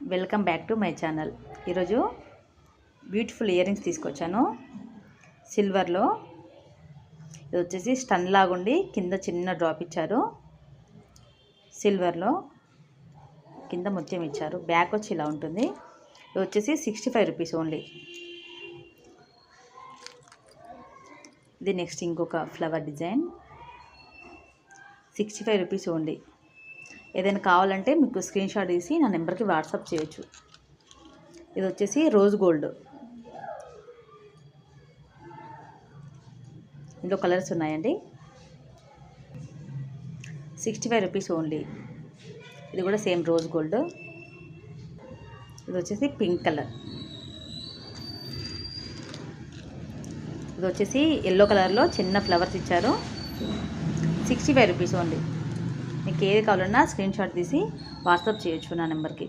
Welcome back to my channel. ఈరోజు beautiful ear rings తీసుకొచ్చాను సిల్వర్లో. ఇది వచ్చేసి స్టన్ లాగుండి కింద చిన్న డ్రాప్ ఇచ్చారు. సిల్వర్లో కింద ముత్యం ఇచ్చారు. బ్యాక్ వచ్చి ఇలా ఉంటుంది. ఇది వచ్చేసి 65 రూపీస్ ఓన్లీ. ఇది నెక్స్ట్ ఇంకొక ఫ్లవర్ డిజైన్ 65 రూపీస్ ఓన్లీ. ఏదైనా కావాలంటే మీకు స్క్రీన్ షాట్ తీసి నా నెంబర్కి వాట్సాప్ చేయొచ్చు. ఇది వచ్చేసి రోజ్ గోల్డ్. ఇందులో కలర్స్ ఉన్నాయండి. 65 రూపీస్ ఓన్లీ. ఇది కూడా సేమ్ రోజ్ గోల్డ్. ఇది వచ్చేసి పింక్ కలర్. ఇది వచ్చేసి ఎల్లో కలర్లో చిన్న ఫ్లవర్స్ ఇచ్చారు. 65 రూపీస్ ఓన్లీ. మీకు ఏది కావాలన్నా స్క్రీన్ షాట్ తీసి వాట్సాప్ చేయొచ్చు నా నెంబర్కి.